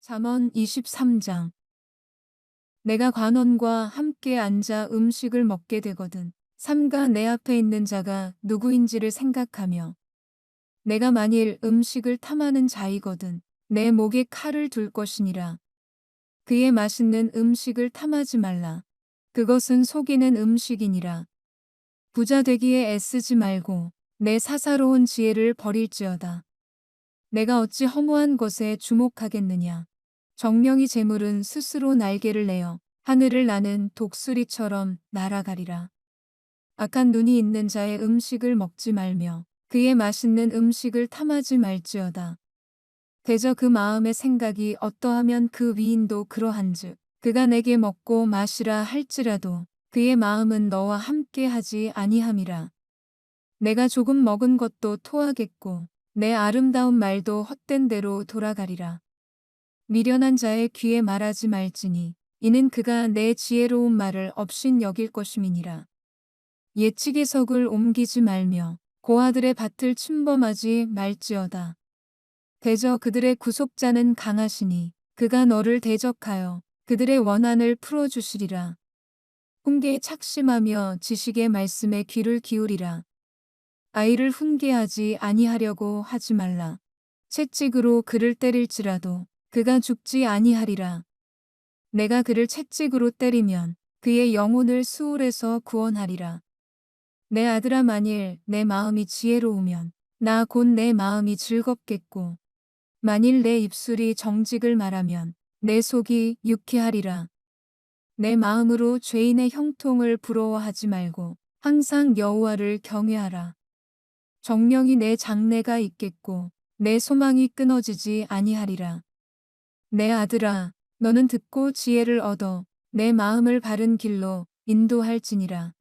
잠언 23장. 내가 관원과 함께 앉아 음식을 먹게 되거든 삼가 내 앞에 있는 자가 누구인지를 생각하며 내가 만일 음식을 탐하는 자이거든 내 목에 칼을 둘 것이니라. 그의 맛있는 음식을 탐하지 말라. 그것은 속이는 음식이니라. 부자 되기에 애쓰지 말고 내 사사로운 지혜를 버릴지어다. 내가 어찌 허무한 것에 주목하겠느냐. 정령이 재물은 스스로 날개를 내어 하늘을 나는 독수리처럼 날아가리라. 악한 눈이 있는 자의 음식을 먹지 말며 그의 맛있는 음식을 탐하지 말지어다. 대저 그 마음의 생각이 어떠하면 그 위인도 그러한즉 그가 내게 먹고 마시라 할지라도 그의 마음은 너와 함께 하지 아니함이라. 내가 조금 먹은 것도 토하겠고 내 아름다운 말도 헛된 대로 돌아가리라. 미련한 자의 귀에 말하지 말지니 이는 그가 내 지혜로운 말을 업신 여길 것임이니라. 예치기 석을 옮기지 말며 고아들의 밭을 침범하지 말지어다. 대저 그들의 구속자는 강하시니 그가 너를 대적하여 그들의 원한을 풀어주시리라. 훈계에 착심하며 지식의 말씀에 귀를 기울이라. 아이를 훈계하지 아니하려고 하지 말라. 채찍으로 그를 때릴지라도 그가 죽지 아니하리라. 내가 그를 채찍으로 때리면 그의 영혼을 수울에서 구원하리라. 내 아들아 만일 내 마음이 지혜로우면 나 곧 내 마음이 즐겁겠고 만일 내 입술이 정직을 말하면 내 속이 유쾌하리라. 내 마음으로 죄인의 형통을 부러워하지 말고 항상 여호와를 경외하라. 정령이 내 장래가 있겠고 내 소망이 끊어지지 아니하리라. 내 아들아, 너는 듣고 지혜를 얻어 내 마음을 바른 길로 인도할지니라.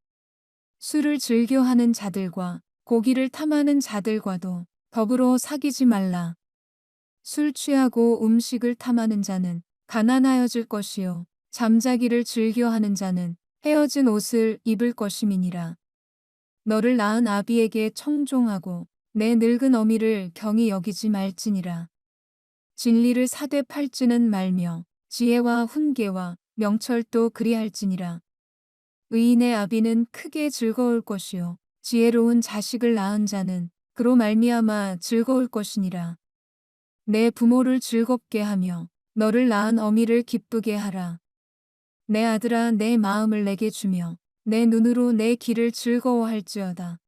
술을 즐겨하는 자들과 고기를 탐하는 자들과도 더불어 사귀지 말라. 술 취하고 음식을 탐하는 자는 가난하여질 것이요 잠자기를 즐겨하는 자는 헤어진 옷을 입을 것임이니라. 너를 낳은 아비에게 청종하고 내 늙은 어미를 경히 여기지 말지니라. 진리를 사되 팔지는 말며 지혜와 훈계와 명철도 그리할지니라. 의인의 아비는 크게 즐거울 것이요 지혜로운 자식을 낳은 자는 그로 말미암아 즐거울 것이니라. 내 부모를 즐겁게 하며 너를 낳은 어미를 기쁘게 하라. 내 아들아 내 마음을 내게 주며 내 눈으로 내 길을 즐거워할지어다.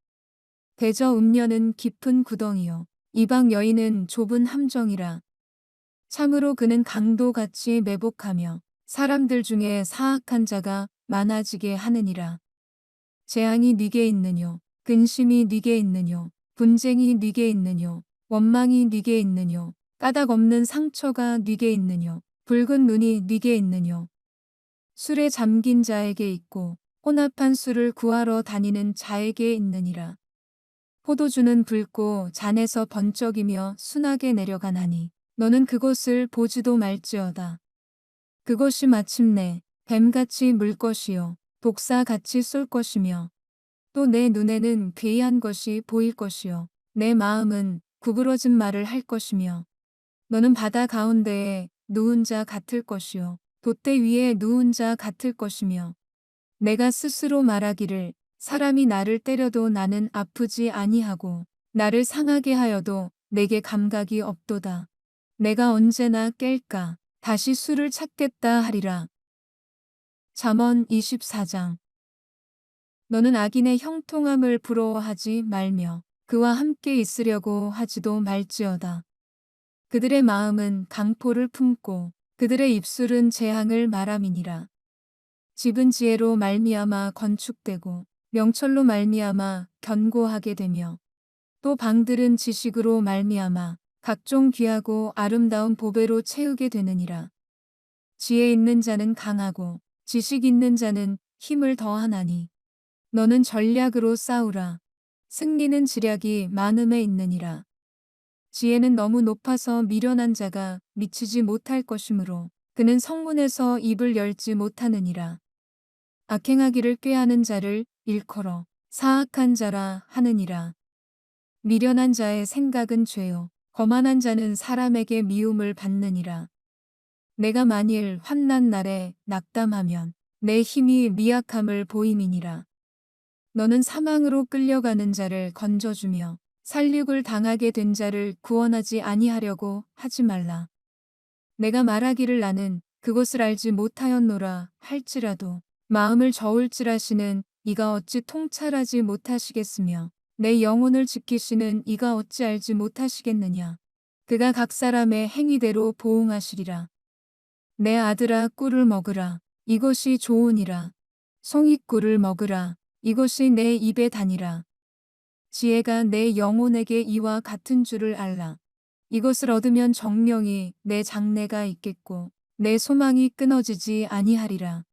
대저 음녀는 깊은 구덩이요 이방 여인은 좁은 함정이라. 참으로 그는 강도같이 매복하며 사람들 중에 사악한 자가 많아지게 하느니라. 재앙이 네게 있느뇨 근심이 네게 있느뇨 분쟁이 네게 있느뇨 원망이 네게 있느뇨 까닭 없는 상처가 네게 있느뇨 붉은 눈이 네게 있느뇨 술에 잠긴 자에게 있고 혼합한 술을 구하러 다니는 자에게 있느니라. 포도주는 붉고 잔에서 번쩍이며 순하게 내려가나니 너는 그것을 보지도 말지어다. 그것이 마침내 뱀같이 물 것이요 독사같이 쏠 것이며 또 내 눈에는 괴이한 것이 보일 것이요 내 마음은 구부러진 말을 할 것이며 너는 바다 가운데에 누운 자 같을 것이요 돛대 위에 누운 자 같을 것이며 내가 스스로 말하기를 사람이 나를 때려도 나는 아프지 아니하고 나를 상하게 하여도 내게 감각이 없도다. 내가 언제나 깰까 다시 술을 찾겠다 하리라. 잠언 24장. 너는 악인의 형통함을 부러워하지 말며 그와 함께 있으려고 하지도 말지어다. 그들의 마음은 강포를 품고 그들의 입술은 재앙을 말함이니라. 집은 지혜로 말미암아 건축되고 명철로 말미암아 견고하게 되며 또 방들은 지식으로 말미암아 각종 귀하고 아름다운 보배로 채우게 되느니라. 지혜 있는 자는 강하고 지식 있는 자는 힘을 더하나니 너는 전략으로 싸우라. 승리는 지략이 많음에 있느니라. 지혜는 너무 높아서 미련한 자가 미치지 못할 것이므로 그는 성문에서 입을 열지 못하느니라. 악행하기를 꾀하는 자를 일컬어 사악한 자라 하느니라. 미련한 자의 생각은 죄요 거만한 자는 사람에게 미움을 받느니라. 내가 만일 환난 날에 낙담하면 내 힘이 미약함을 보임이니라. 너는 사망으로 끌려가는 자를 건져주며 살육을 당하게 된 자를 구원하지 아니하려고 하지 말라. 내가 말하기를 나는 그것을 알지 못하였노라 할지라도 마음을 저울질하시는 이가 어찌 통찰하지 못하시겠으며 내 영혼을 지키시는 이가 어찌 알지 못하시겠느냐. 그가 각 사람의 행위대로 보응하시리라. 내 아들아 꿀을 먹으라. 이것이 좋으니라. 송이꿀을 먹으라. 이것이 내 입에 다니라. 지혜가 내 영혼에게 이와 같은 줄을 알라. 이것을 얻으면 정령이 내 장래가 있겠고 내 소망이 끊어지지 아니하리라.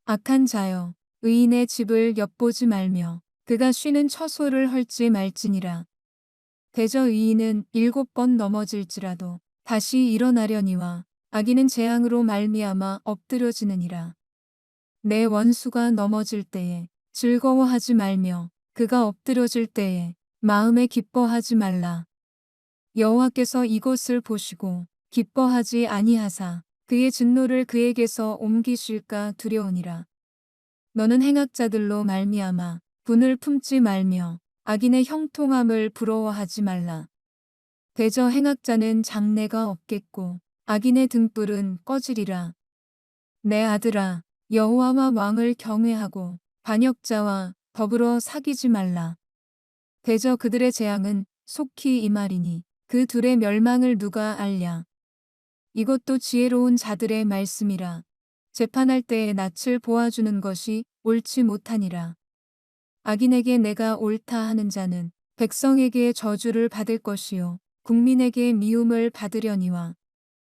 악한 자여 의인의 집을 엿보지 말며 그가 쉬는 처소를 헐지 말지니라. 대저 의인은 7번 넘어질지라도 다시 일어나려니와 악인은 재앙으로 말미암아 엎드려지느니라. 내 원수가 넘어질 때에 즐거워하지 말며 그가 엎드려질 때에 마음에 기뻐하지 말라. 여호와께서 이것을 보시고 기뻐하지 아니하사 그의 진노를 그에게서 옮기실까 두려우니라. 너는 행악자들로 말미암아 분을 품지 말며 악인의 형통함을 부러워하지 말라. 대저 행악자는 장래가 없겠고 악인의 등불은 꺼지리라. 내 아들아 여호와와 왕을 경외하고 반역자와 더불어 사귀지 말라. 대저 그들의 재앙은 속히 임하리니 그 둘의 멸망을 누가 알랴. 이것도 지혜로운 자들의 말씀이라. 재판할 때에 낯을 보아주는 것이 옳지 못하니라. 악인에게 내가 옳다 하는 자는 백성에게 저주를 받을 것이요 국민에게 미움을 받으려니와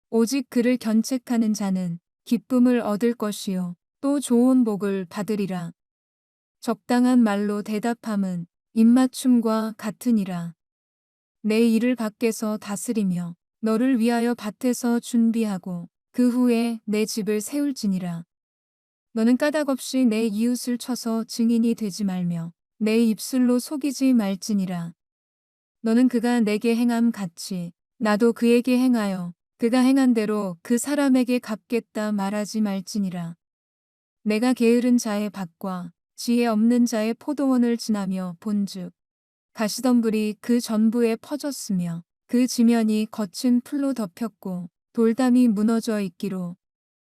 오직 그를 견책하는 자는 기쁨을 얻을 것이요 또 좋은 복을 받으리라. 적당한 말로 대답함은 입맞춤과 같으니라. 내 일을 밖에서 다스리며 너를 위하여 밭에서 준비하고 그 후에 내 집을 세울지니라. 너는 까닭없이 내 이웃을 쳐서 증인이 되지 말며 내 입술로 속이지 말지니라. 너는 그가 내게 행함 같이 나도 그에게 행하여 그가 행한 대로 그 사람에게 갚겠다 말하지 말지니라. 내가 게으른 자의 밭과 지혜 없는 자의 포도원을 지나며 본즉 가시덤불이 그 전부에 퍼졌으며 그 지면이 거친 풀로 덮였고 돌담이 무너져 있기로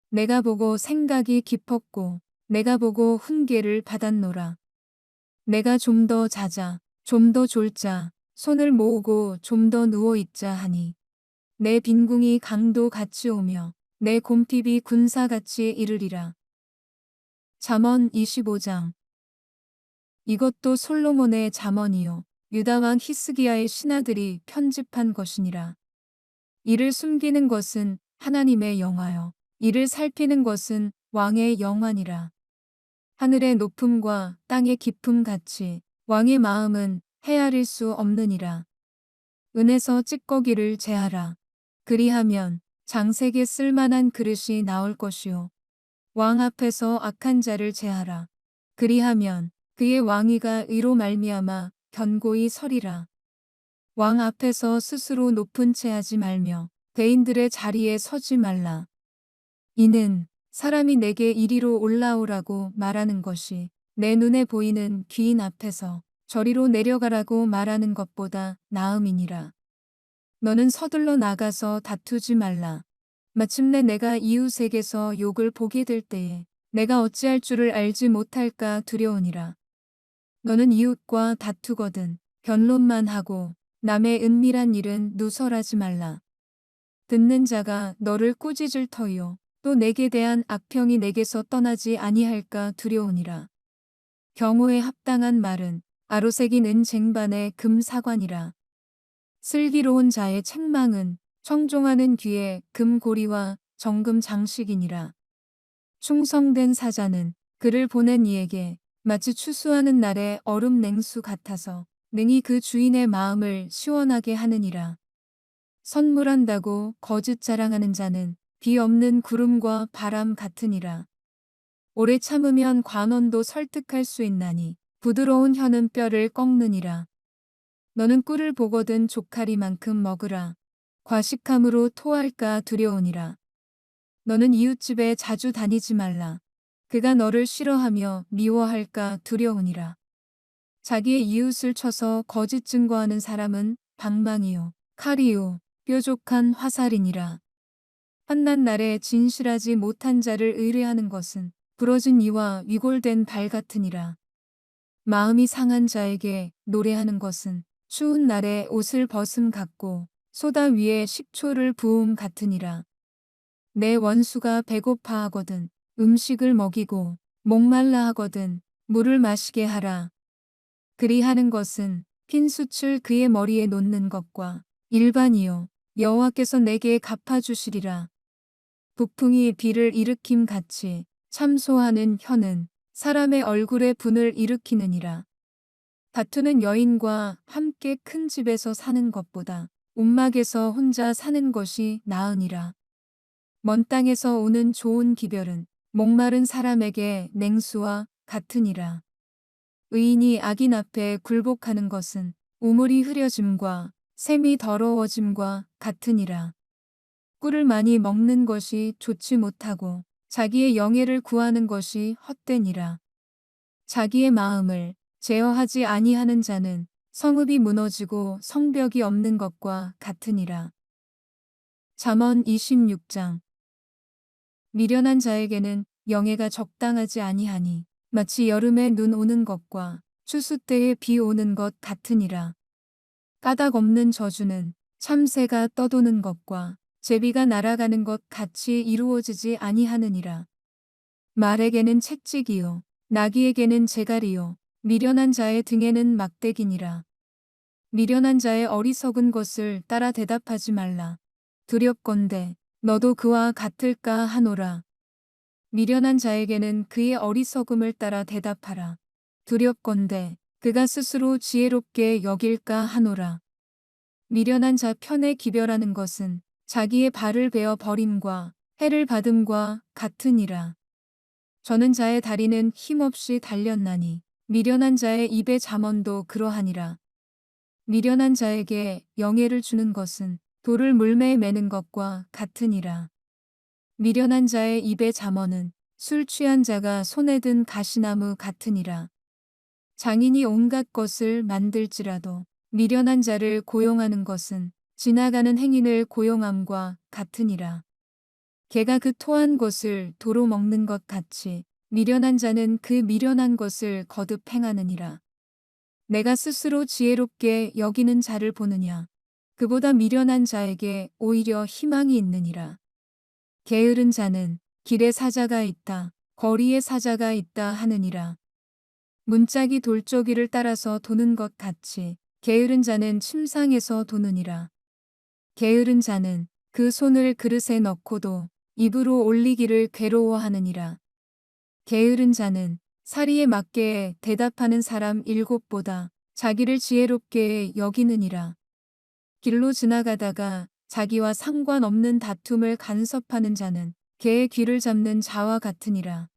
내가 보고 생각이 깊었고 내가 보고 훈계를 받았노라. 내가 좀 더 자자 좀 더 졸자 손을 모으고 좀 더 누워 있자 하니 내 빈궁이 강도 같이 오며 내 곰핍이 군사같이 이르리라. 잠언 25장. 이것도 솔로몬의 잠언이요 유다왕 히스기야의 신하들이 편집한 것이니라. 이를 숨기는 것은 하나님의 영화요 이를 살피는 것은 왕의 영화니라. 하늘의 높음과 땅의 깊음 같이 왕의 마음은 헤아릴 수 없느니라. 은에서 찌꺼기를 제하라. 그리하면 장색에 쓸만한 그릇이 나올 것이요 왕 앞에서 악한 자를 제하라. 그리하면 그의 왕위가 의로 말미암아 견고히 서리라. 왕 앞에서 스스로 높은 채 하지 말며 대인들의 자리에 서지 말라. 이는 사람이 내게 이리로 올라오라고 말하는 것이 내 눈에 보이는 귀인 앞에서 저리로 내려가라고 말하는 것보다 나음이니라. 너는 서둘러 나가서 다투지 말라. 마침내 내가 이웃에게서 욕을 보게 될 때에 내가 어찌할 줄을 알지 못할까 두려우니라. 너는 이웃과 다투거든 변론만 하고 남의 은밀한 일은 누설하지 말라. 듣는 자가 너를 꾸짖을 터이요 또 내게 대한 악평이 내게서 떠나지 아니할까 두려우니라. 경호에 합당한 말은 아로새긴 은 쟁반의 금사관이라. 슬기로운 자의 책망은 청종하는 귀에 금고리와 정금 장식이니라. 충성된 사자는 그를 보낸 이에게 마치 추수하는 날의 얼음 냉수 같아서 능히 그 주인의 마음을 시원하게 하느니라. 선물한다고 거짓 자랑하는 자는 비 없는 구름과 바람 같으니라. 오래 참으면 관원도 설득할 수 있나니 부드러운 혀는 뼈를 꺾느니라. 너는 꿀을 보거든 조카리만큼 먹으라. 과식함으로 토할까 두려우니라. 너는 이웃집에 자주 다니지 말라. 그가 너를 싫어하며 미워할까 두려우니라. 자기의 이웃을 쳐서 거짓 증거하는 사람은 방망이요 칼이요 뾰족한 화살이니라. 환난 날에 진실하지 못한 자를 의뢰하는 것은 부러진 이와 위골된 발 같으니라. 마음이 상한 자에게 노래하는 것은 추운 날에 옷을 벗음 같고 소다 위에 식초를 부음 같으니라. 내 원수가 배고파 하거든 음식을 먹이고 목말라 하거든 물을 마시게 하라. 그리하는 것은 핀 숯을 그의 머리에 놓는 것과 일반이요 여호와께서 내게 갚아주시리라. 북풍이 비를 일으킴 같이 참소하는 혀는 사람의 얼굴에 분을 일으키느니라. 다투는 여인과 함께 큰 집에서 사는 것보다 움막에서 혼자 사는 것이 나으니라. 먼 땅에서 오는 좋은 기별은 목마른 사람에게 냉수와 같으니라. 의인이 악인 앞에 굴복하는 것은 우물이 흐려짐과 샘이 더러워짐과 같으니라. 꿀을 많이 먹는 것이 좋지 못하고 자기의 영예를 구하는 것이 헛되니라. 자기의 마음을 제어하지 아니하는 자는 성읍이 무너지고 성벽이 없는 것과 같으니라. 잠언 26장. 미련한 자에게는 영예가 적당하지 아니하니 마치 여름에 눈 오는 것과 추수 때에 비 오는 것 같으니라. 까닭 없는 저주는 참새가 떠도는 것과 제비가 날아가는 것 같이 이루어지지 아니하느니라. 말에게는 채찍이요 나귀에게는 재갈이요 미련한 자의 등에는 막대기니라. 미련한 자의 어리석은 것을 따라 대답하지 말라. 두렵건대 너도 그와 같을까 하노라. 미련한 자에게는 그의 어리석음을 따라 대답하라. 두렵건대 그가 스스로 지혜롭게 여길까 하노라. 미련한 자 편에 기별하는 것은 자기의 발을 베어 버림과 해를 받음과 같으니라. 저는 자의 다리는 힘없이 달렸나니 미련한 자의 입의 잠언도 그러하니라. 미련한 자에게 영예를 주는 것은 돌을 물매에 매는 것과 같으니라. 미련한 자의 입의 잠언은 술 취한 자가 손에 든 가시나무 같으니라. 장인이 온갖 것을 만들지라도 미련한 자를 고용하는 것은 지나가는 행인을 고용함과 같으니라. 개가 그 토한 것을 도로 먹는 것 같이 미련한 자는 그 미련한 것을 거듭 행하느니라. 내가 스스로 지혜롭게 여기는 자를 보느냐. 그보다 미련한 자에게 오히려 희망이 있느니라. 게으른 자는 길에 사자가 있다, 거리에 사자가 있다 하느니라. 문짝이 돌저귀를 따라서 도는 것 같이 게으른 자는 침상에서 도느니라. 게으른 자는 그 손을 그릇에 넣고도 입으로 올리기를 괴로워하느니라. 게으른 자는 사리에 맞게 대답하는 사람 7보다 자기를 지혜롭게 여기느니라. 길로 지나가다가 자기와 상관없는 다툼을 간섭하는 자는 개의 귀를 잡는 자와 같으니라.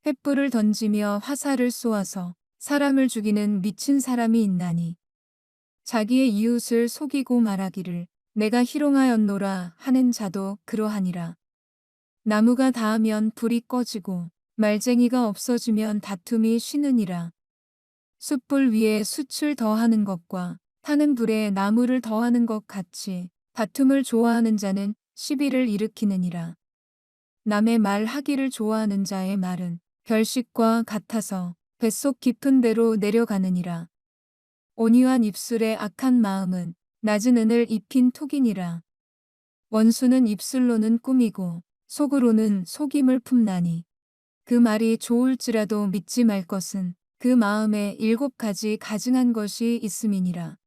횃불을 던지며 화살을 쏘아서 사람을 죽이는 미친 사람이 있나니 자기의 이웃을 속이고 말하기를 내가 희롱하였노라 하는 자도 그러하니라. 나무가 닿으면 불이 꺼지고 말쟁이가 없어지면 다툼이 쉬느니라. 숯불 위에 숯을 더하는 것과 타는 불에 나무를 더하는 것 같이 다툼을 좋아하는 자는 시비를 일으키느니라. 남의 말하기를 좋아하는 자의 말은 별식과 같아서 뱃속 깊은 데로 내려가느니라. 온유한 입술의 악한 마음은 낮은 은을 입힌 톡이니라. 원수는 입술로는 꾸미고 속으로는 속임을 품나니 그 말이 좋을지라도 믿지 말 것은 그 마음에 7가지 가증한 것이 있음이니라.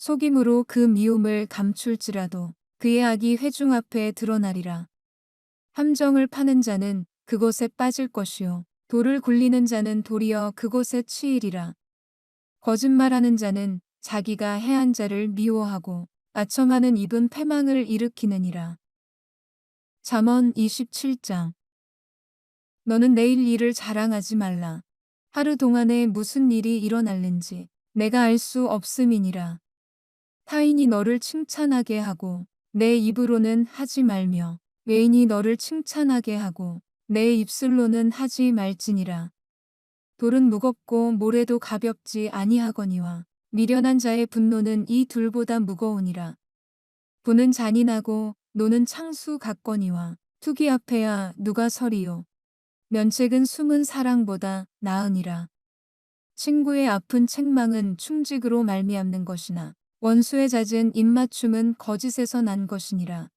속임으로 그 미움을 감출지라도 그의 악이 회중 앞에 드러나리라. 함정을 파는 자는 그곳에 빠질 것이요 돌을 굴리는 자는 도리어 그곳에 치이리라. 거짓말하는 자는 자기가 해한 자를 미워하고 아첨하는 입은 패망을 일으키느니라. 잠언 27장. 너는 내일 일을 자랑하지 말라. 하루 동안에 무슨 일이 일어날는지 내가 알 수 없음이니라. 타인이 너를 칭찬하게 하고 내 입으로는 하지 말며 외인이 너를 칭찬하게 하고 내 입술로는 하지 말지니라. 돌은 무겁고 모래도 가볍지 아니하거니와 미련한 자의 분노는 이 둘보다 무거우니라. 분은 잔인하고 노는 창수 같거니와 투기 앞에야 누가 서리요. 면책은 숨은 사랑보다 나으니라. 친구의 아픈 책망은 충직으로 말미암는 것이나 원수의 잦은 입맞춤은 거짓에서 난 것이니라.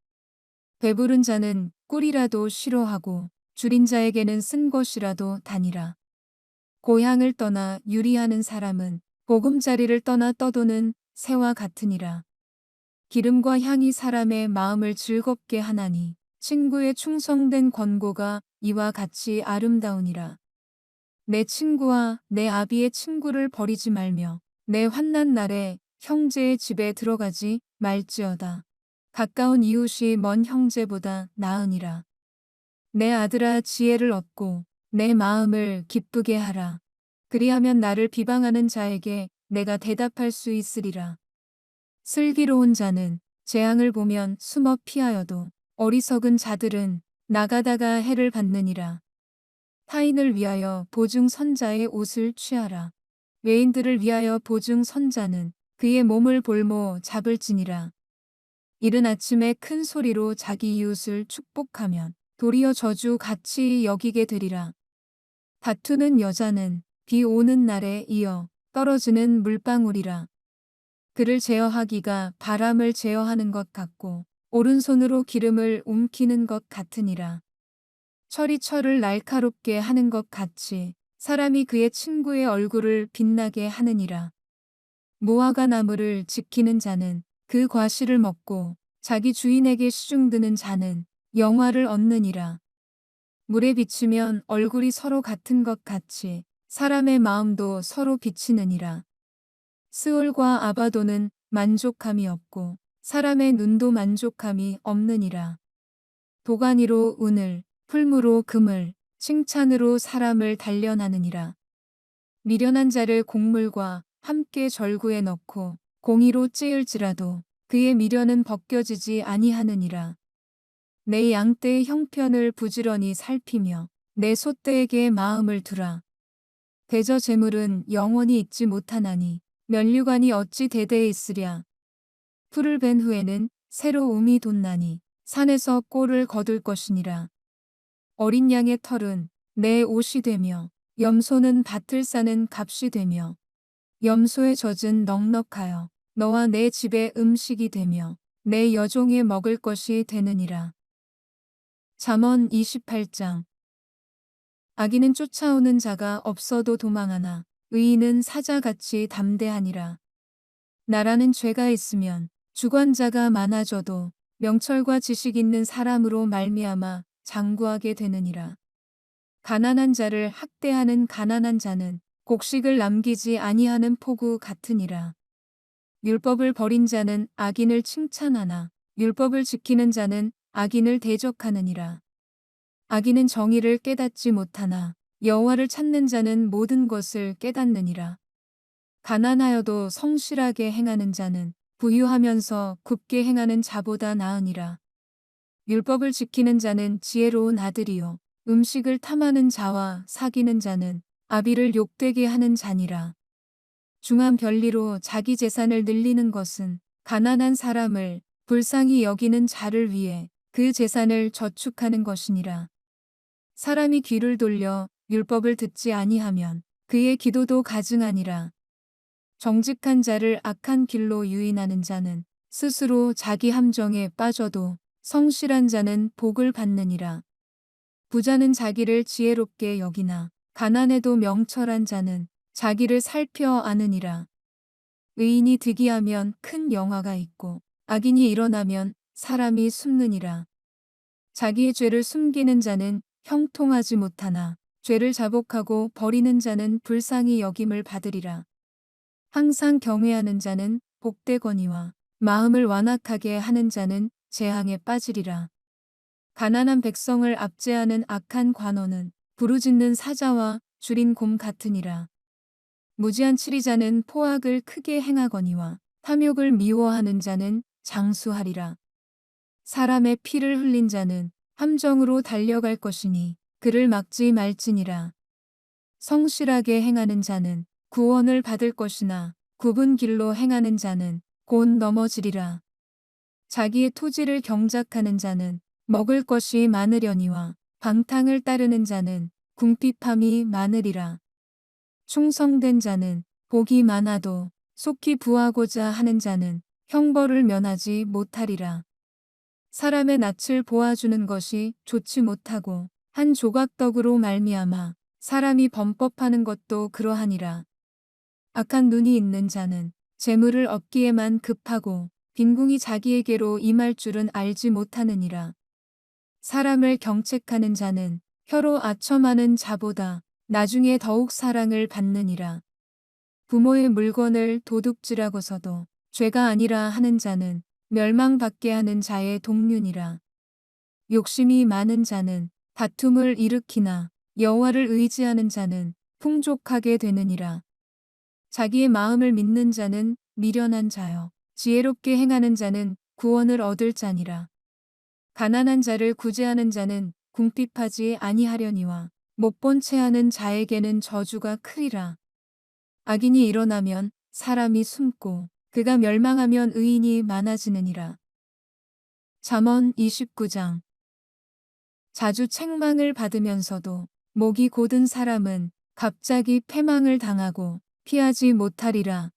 배부른 자는 꿀이라도 싫어하고 줄인 자에게는 쓴 것이라도 다니라. 고향을 떠나 유리하는 사람은 보금자리를 떠나 떠도는 새와 같으니라. 기름과 향이 사람의 마음을 즐겁게 하나니 친구의 충성된 권고가 이와 같이 아름다우니라. 내 친구와 내 아비의 친구를 버리지 말며 내 환난 날에 형제의 집에 들어가지 말지어다. 가까운 이웃이 먼 형제보다 나으니라. 내 아들아 지혜를 얻고 내 마음을 기쁘게 하라. 그리하면 나를 비방하는 자에게 내가 대답할 수 있으리라. 슬기로운 자는 재앙을 보면 숨어 피하여도 어리석은 자들은 나가다가 해를 받느니라. 타인을 위하여 보증 선자의 옷을 취하라. 외인들을 위하여 보증 선자는 그의 몸을 볼모 잡을지니라. 이른 아침에 큰 소리로 자기 이웃을 축복하면 도리어 저주 같이 여기게 되리라. 다투는 여자는 비 오는 날에 이어 떨어지는 물방울이라. 그를 제어하기가 바람을 제어하는 것 같고 오른손으로 기름을 움키는 것 같으니라. 철이 철을 날카롭게 하는 것 같이 사람이 그의 친구의 얼굴을 빛나게 하느니라. 무화과 나무를 지키는 자는 그 과실을 먹고 자기 주인에게 시중드는 자는 영화를 얻느니라. 물에 비치면 얼굴이 서로 같은 것 같이 사람의 마음도 서로 비치느니라. 스올과 아바도는 만족함이 없고 사람의 눈도 만족함이 없느니라. 도가니로 운을, 풀무로 금을, 칭찬으로 사람을 단련하느니라. 미련한 자를 곡물과 함께 절구에 넣고 공의로 찌을지라도 그의 미련은 벗겨지지 아니하느니라. 내 양떼의 형편을 부지런히 살피며 내 소떼에게 마음을 두라. 대저 재물은 영원히 있지 못하나니 면류관이 어찌 대대에 있으랴. 풀을 벤 후에는 새로 움이 돋나니 산에서 꼴을 거둘 것이니라. 어린 양의 털은 내 옷이 되며 염소는 밭을 싸는 값이 되며 염소의 젖은 넉넉하여 너와 내 집의 음식이 되며 내 여종의 먹을 것이 되느니라. 잠언 28장. 악인은 쫓아오는 자가 없어도 도망하나 의인은 사자같이 담대하니라. 나라는 죄가 있으면 주관자가 많아져도 명철과 지식 있는 사람으로 말미암아 장구하게 되느니라. 가난한 자를 학대하는 가난한 자는 곡식을 남기지 아니하는 포구 같으니라. 율법을 버린 자는 악인을 칭찬하나 율법을 지키는 자는 악인을 대적하느니라. 악인은 정의를 깨닫지 못하나 여호와를 찾는 자는 모든 것을 깨닫느니라. 가난하여도 성실하게 행하는 자는 부유하면서 굽게 행하는 자보다 나으니라. 율법을 지키는 자는 지혜로운 아들이요 음식을 탐하는 자와 사귀는 자는 아비를 욕되게 하는 자니라. 중한 별리로 자기 재산을 늘리는 것은 가난한 사람을 불쌍히 여기는 자를 위해 그 재산을 저축하는 것이니라. 사람이 귀를 돌려 율법을 듣지 아니하면 그의 기도도 가증하니라. 정직한 자를 악한 길로 유인하는 자는 스스로 자기 함정에 빠져도 성실한 자는 복을 받느니라. 부자는 자기를 지혜롭게 여기나 가난해도 명철한 자는 자기를 살펴 아느니라. 의인이 득이하면 큰 영화가 있고 악인이 일어나면 사람이 숨느니라. 자기의 죄를 숨기는 자는 형통하지 못하나 죄를 자복하고 버리는 자는 불쌍히 여김을 받으리라. 항상 경외하는 자는 복되거니와 마음을 완악하게 하는 자는 재앙에 빠지리라. 가난한 백성을 압제하는 악한 관원은 부르짖는 사자와 줄인 곰 같으니라. 무지한 치리자는 포악을 크게 행하거니와 탐욕을 미워하는 자는 장수하리라. 사람의 피를 흘린 자는 함정으로 달려갈 것이니 그를 막지 말지니라. 성실하게 행하는 자는 구원을 받을 것이나 굽은 길로 행하는 자는 곧 넘어지리라. 자기의 토지를 경작하는 자는 먹을 것이 많으려니와 방탕을 따르는 자는 궁핍함이 많으리라. 충성된 자는 복이 많아도 속히 부하고자 하는 자는 형벌을 면하지 못하리라. 사람의 낯을 보아주는 것이 좋지 못하고 한 조각 떡으로 말미암아 사람이 범법하는 것도 그러하니라. 악한 눈이 있는 자는 재물을 얻기에만 급하고 빈궁이 자기에게로 임할 줄은 알지 못하느니라. 사람을 경책하는 자는 혀로 아첨하는 자보다 나중에 더욱 사랑을 받느니라. 부모의 물건을 도둑질하고서도 죄가 아니라 하는 자는 멸망받게 하는 자의 동류니라. 욕심이 많은 자는 다툼을 일으키나 여호와를 의지하는 자는 풍족하게 되느니라. 자기의 마음을 믿는 자는 미련한 자여 지혜롭게 행하는 자는 구원을 얻을 자니라. 가난한 자를 구제하는 자는 궁핍하지 아니하려니와 못본 채 하는 자에게는 저주가 크리라. 악인이 일어나면 사람이 숨고 그가 멸망하면 의인이 많아지느니라. 잠언 29장. 자주 책망을 받으면서도 목이 곧은 사람은 갑자기 패망을 당하고 피하지 못하리라.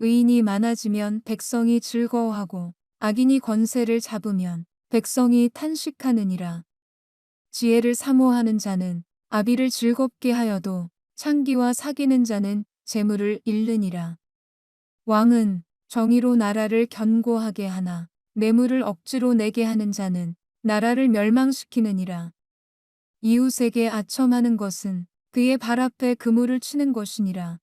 의인이 많아지면 백성이 즐거워하고 악인이 권세를 잡으면 백성이 탄식하느니라. 지혜를 사모하는 자는 아비를 즐겁게 하여도 창기와 사귀는 자는 재물을 잃느니라. 왕은 정의로 나라를 견고하게 하나 뇌물을 억지로 내게 하는 자는 나라를 멸망시키느니라. 이웃에게 아첨하는 것은 그의 발 앞에 그물을 치는 것이니라.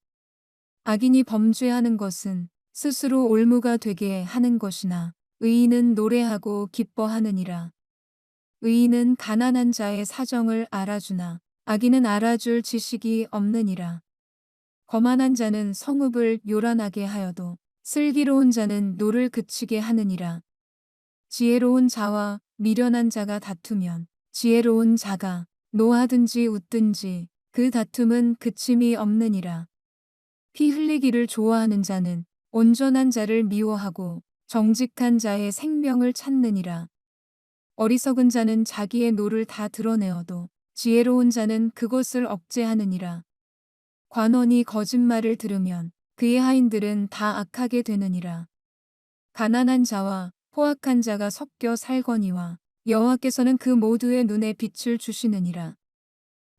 악인이 범죄하는 것은 스스로 올무가 되게 하는 것이나 의인은 노래하고 기뻐하느니라. 의인은 가난한 자의 사정을 알아주나 악인은 알아줄 지식이 없느니라. 거만한 자는 성읍을 요란하게 하여도 슬기로운 자는 노를 그치게 하느니라. 지혜로운 자와 미련한 자가 다투면 지혜로운 자가 노하든지 웃든지 그 다툼은 그침이 없느니라. 피 흘리기를 좋아하는 자는 온전한 자를 미워하고 정직한 자의 생명을 찾느니라. 어리석은 자는 자기의 노를 다 드러내어도 지혜로운 자는 그것을 억제하느니라. 관원이 거짓말을 들으면 그의 하인들은 다 악하게 되느니라. 가난한 자와 포악한 자가 섞여 살거니와 여호와께서는 그 모두의 눈에 빛을 주시느니라.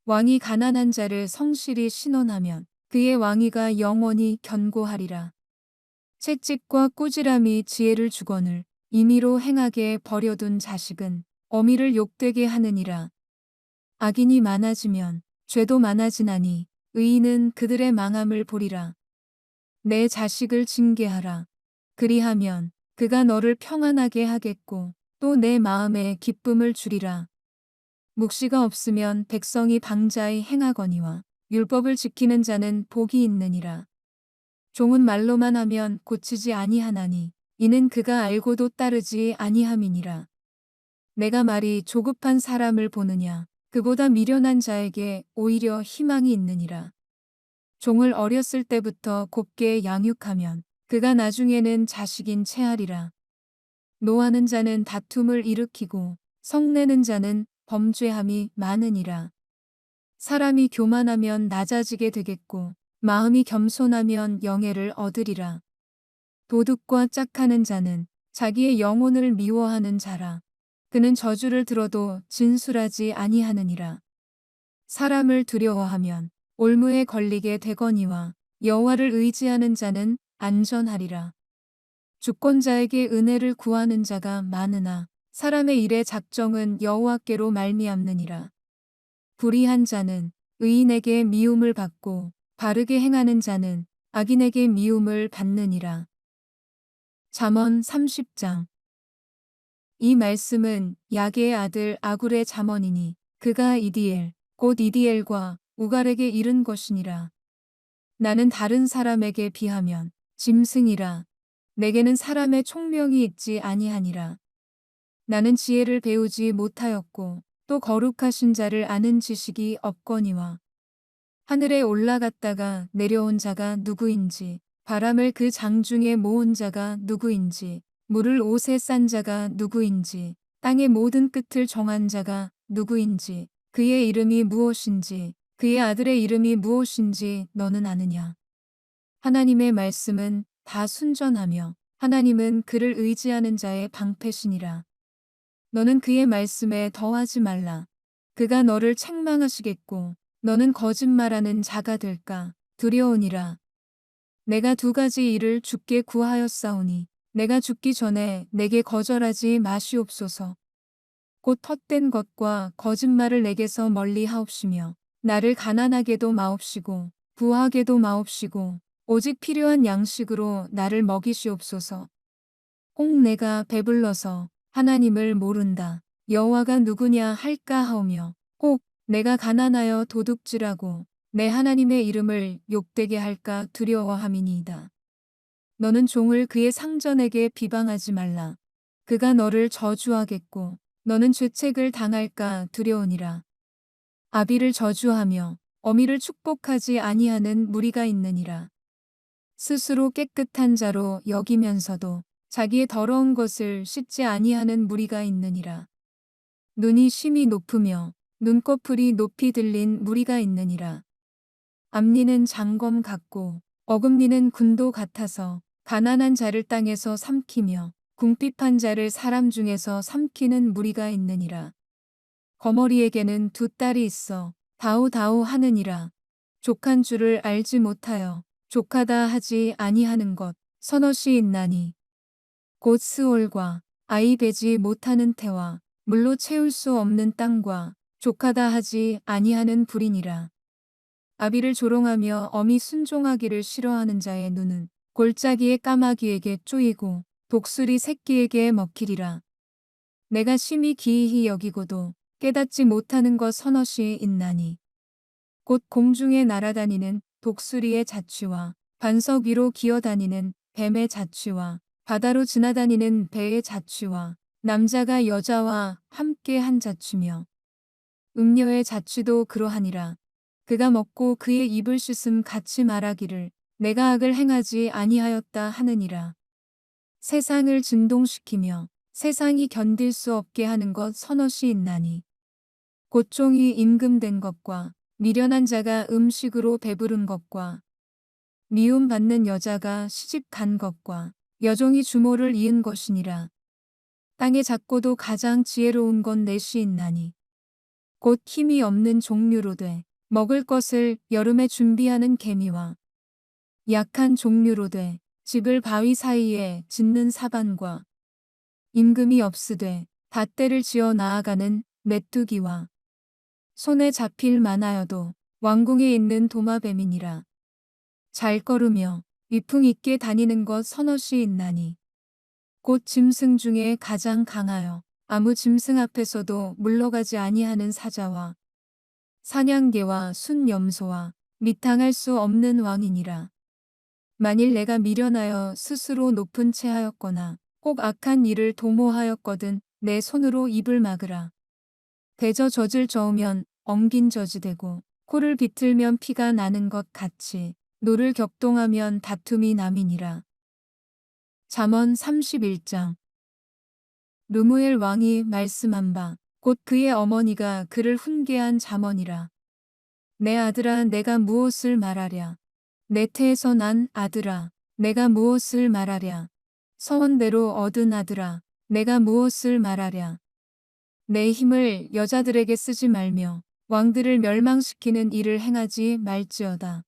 왕이 가난한 자를 성실히 신원하면 그의 왕위가 영원히 견고하리라. 채찍과 꾸지람이 지혜를 주거늘 임의로 행하게 버려둔 자식은 어미를 욕되게 하느니라. 악인이 많아지면 죄도 많아지나니 의인은 그들의 망함을 보리라. 내 자식을 징계하라. 그리하면 그가 너를 평안하게 하겠고 또 내 마음에 기쁨을 주리라. 묵시가 없으면 백성이 방자히 행하거니와 율법을 지키는 자는 복이 있느니라. 종은 말로만 하면 고치지 아니하나니 이는 그가 알고도 따르지 아니함이니라. 내가 말이 조급한 사람을 보느냐 그보다 미련한 자에게 오히려 희망이 있느니라. 종을 어렸을 때부터 곱게 양육하면 그가 나중에는 자식인 체하리라. 노하는 자는 다툼을 일으키고 성내는 자는 범죄함이 많으니라. 사람이 교만하면 낮아지게 되겠고 마음이 겸손하면 영예를 얻으리라. 도둑과 짝하는 자는 자기의 영혼을 미워하는 자라. 그는 저주를 들어도 진술하지 아니하느니라. 사람을 두려워하면 올무에 걸리게 되거니와 여호와를 의지하는 자는 안전하리라. 주권자에게 은혜를 구하는 자가 많으나 사람의 일의 작정은 여호와께로 말미암느니라. 불의한 자는 의인에게 미움을 받고 바르게 행하는 자는 악인에게 미움을 받느니라. 잠언 30장. 이 말씀은 야게의 아들 아굴의 잠언이니 그가 이디엘 곧 이디엘과 우갈에게 이른 것이니라. 나는 다른 사람에게 비하면 짐승이라. 내게는 사람의 총명이 있지 아니하니라. 나는 지혜를 배우지 못하였고 또 거룩하신 자를 아는 지식이 없거니와 하늘에 올라갔다가 내려온 자가 누구인지 바람을 그 장중에 모은 자가 누구인지 물을 옷에 싼 자가 누구인지 땅의 모든 끝을 정한 자가 누구인지 그의 이름이 무엇인지 그의 아들의 이름이 무엇인지 너는 아느냐. 하나님의 말씀은 다 순전하며 하나님은 그를 의지하는 자의 방패시니라. 너는 그의 말씀에 더하지 말라. 그가 너를 책망하시겠고 너는 거짓말하는 자가 될까 두려우니라. 내가 두 가지 일을 주께 구하였사오니 내가 죽기 전에 내게 거절하지 마시옵소서. 곧 헛된 것과 거짓말을 내게서 멀리 하옵시며 나를 가난하게도 마옵시고 부하게도 마옵시고 오직 필요한 양식으로 나를 먹이시옵소서. 혹 내가 배불러서 하나님을 모른다. 여호와가 누구냐 할까 하오며 혹 내가 가난하여 도둑질하고 내 하나님의 이름을 욕되게 할까 두려워함이니이다. 너는 종을 그의 상전에게 비방하지 말라. 그가 너를 저주하겠고 너는 죄책을 당할까 두려우니라. 아비를 저주하며 어미를 축복하지 아니하는 무리가 있느니라. 스스로 깨끗한 자로 여기면서도 자기의 더러운 것을 씻지 아니하는 무리가 있느니라. 눈이 심히 높으며 눈꺼풀이 높이 들린 무리가 있느니라. 앞니는 장검 같고 어금니는 군도 같아서 가난한 자를 땅에서 삼키며 궁핍한 자를 사람 중에서 삼키는 무리가 있느니라. 거머리에게는 두 딸이 있어 다우다우 하느니라. 족한 줄을 알지 못하여 족하다 하지 아니하는 것 서너시 있나니 곧 스올과 아이 베지 못하는 태와 물로 채울 수 없는 땅과 족하다 하지 아니하는 불이니라. 아비를 조롱하며 어미 순종하기를 싫어하는 자의 눈은 골짜기의 까마귀에게 쪼이고 독수리 새끼에게 먹히리라. 내가 심히 기이히 여기고도 깨닫지 못하는 것 서너시 있나니 곧 공중에 날아다니는 독수리의 자취와 반석 위로 기어다니는 뱀의 자취와 바다로 지나다니는 배의 자취와 남자가 여자와 함께 한 자취며 음녀의 자취도 그러하니라. 그가 먹고 그의 입을 씻음 같이 말하기를 내가 악을 행하지 아니하였다 하느니라. 세상을 진동시키며 세상이 견딜 수 없게 하는 것 서너시 있나니 곧 종이 임금된 것과 미련한 자가 음식으로 배부른 것과 미움받는 여자가 시집 간 것과 여종이 주모를 이은 것이니라. 땅의 작고도 가장 지혜로운 건 넷이 있나니 곧 힘이 없는 종류로 돼 먹을 것을 여름에 준비하는 개미와 약한 종류로 돼 집을 바위 사이에 짓는 사반과 임금이 없으되 닷대를 지어 나아가는 메뚜기와 손에 잡힐 만하여도 왕궁에 있는 도마뱀이니라. 잘 걸으며 위풍 있게 다니는 것 서너시 있나니 곧 짐승 중에 가장 강하여 아무 짐승 앞에서도 물러가지 아니하는 사자와 사냥개와 순염소와 미탕할 수 없는 왕이니라. 만일 내가 미련하여 스스로 높은 채 하였거나 혹 악한 일을 도모하였거든 내 손으로 입을 막으라. 대저 젖을 저으면 엉긴 젖이 되고 코를 비틀면 피가 나는 것 같이 노를 격동하면 다툼이 남이니라. 잠언 31장. 르무엘 왕이 말씀한 바 곧 그의 어머니가 그를 훈계한 잠언이라. 내 아들아 내가 무엇을 말하랴. 내 태에서 난 아들아 내가 무엇을 말하랴. 서원대로 얻은 아들아 내가 무엇을 말하랴. 내 힘을 여자들에게 쓰지 말며 왕들을 멸망시키는 일을 행하지 말지어다.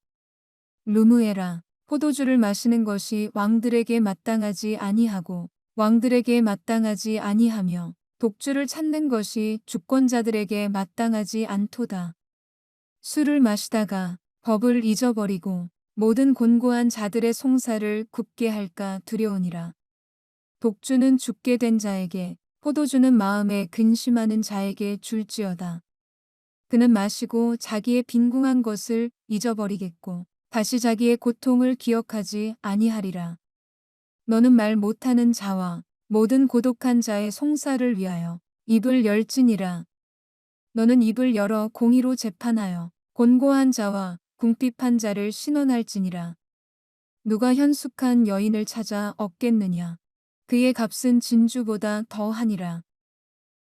르무엘아 포도주를 마시는 것이 왕들에게 마땅하지 아니하고 왕들에게 마땅하지 아니하며 독주를 찾는 것이 주권자들에게 마땅하지 않도다. 술을 마시다가 법을 잊어버리고 모든 곤고한 자들의 송사를 굽게 할까 두려우니라. 독주는 죽게 된 자에게 포도주는 마음에 근심하는 자에게 줄지어다. 그는 마시고 자기의 빈궁한 것을 잊어버리겠고 다시 자기의 고통을 기억하지 아니하리라. 너는 말 못하는 자와 모든 고독한 자의 송사를 위하여 입을 열지니라. 너는 입을 열어 공의로 재판하여 곤고한 자와 궁핍한 자를 신원할지니라. 누가 현숙한 여인을 찾아 얻겠느냐. 그의 값은 진주보다 더하니라.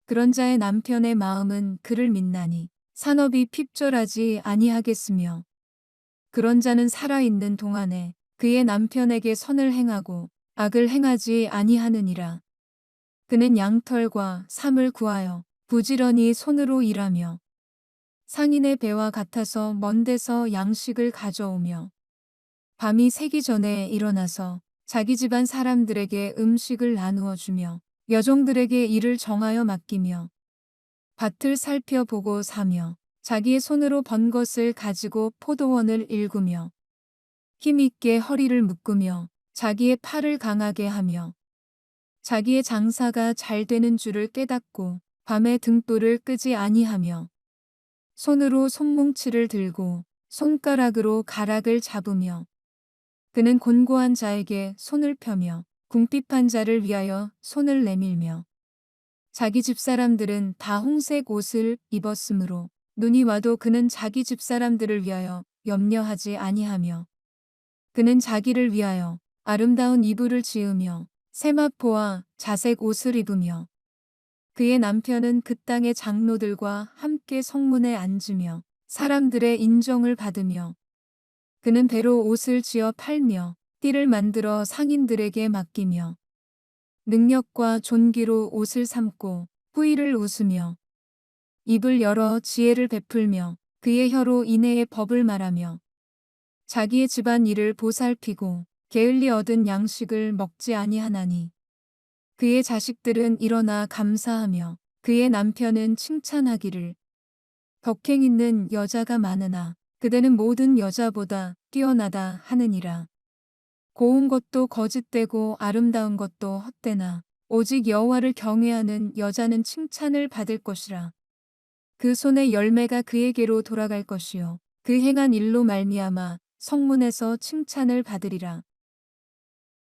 그런 자의 남편의 마음은 그를 믿나니 산업이 핍절하지 아니하겠으며 그런 자는 살아있는 동안에 그의 남편에게 선을 행하고 악을 행하지 아니하느니라. 그는 양털과 삼을 구하여 부지런히 손으로 일하며 상인의 배와 같아서 먼 데서 양식을 가져오며 밤이 새기 전에 일어나서 자기 집안 사람들에게 음식을 나누어 주며 여종들에게 일을 정하여 맡기며 밭을 살펴보고 사며 자기의 손으로 번 것을 가지고 포도원을 일구며 힘있게 허리를 묶으며 자기의 팔을 강하게 하며 자기의 장사가 잘 되는 줄을 깨닫고 밤에 등불을 끄지 아니하며 손으로 손뭉치를 들고 손가락으로 가락을 잡으며 그는 곤고한 자에게 손을 펴며 궁핍한 자를 위하여 손을 내밀며 자기 집사람들은 다 홍색 옷을 입었으므로 눈이 와도 그는 자기 집사람들을 위하여 염려하지 아니하며 그는 자기를 위하여 아름다운 이불을 지으며 세마포와 자색 옷을 입으며 그의 남편은 그 땅의 장로들과 함께 성문에 앉으며 사람들의 인정을 받으며 그는 배로 옷을 지어 팔며 띠를 만들어 상인들에게 맡기며 능력과 존귀로 옷을 삼고 후의를 웃으며 입을 열어 지혜를 베풀며 그의 혀로 인애의 법을 말하며 자기의 집안 일을 보살피고 게을리 얻은 양식을 먹지 아니하나니 그의 자식들은 일어나 감사하며 그의 남편은 칭찬하기를 덕행 있는 여자가 많으나 그대는 모든 여자보다 뛰어나다 하느니라. 고운 것도 거짓되고 아름다운 것도 헛되나 오직 여호와를 경외하는 여자는 칭찬을 받을 것이라. 그 손의 열매가 그에게로 돌아갈 것이요 그 행한 일로 말미암아 성문에서 칭찬을 받으리라.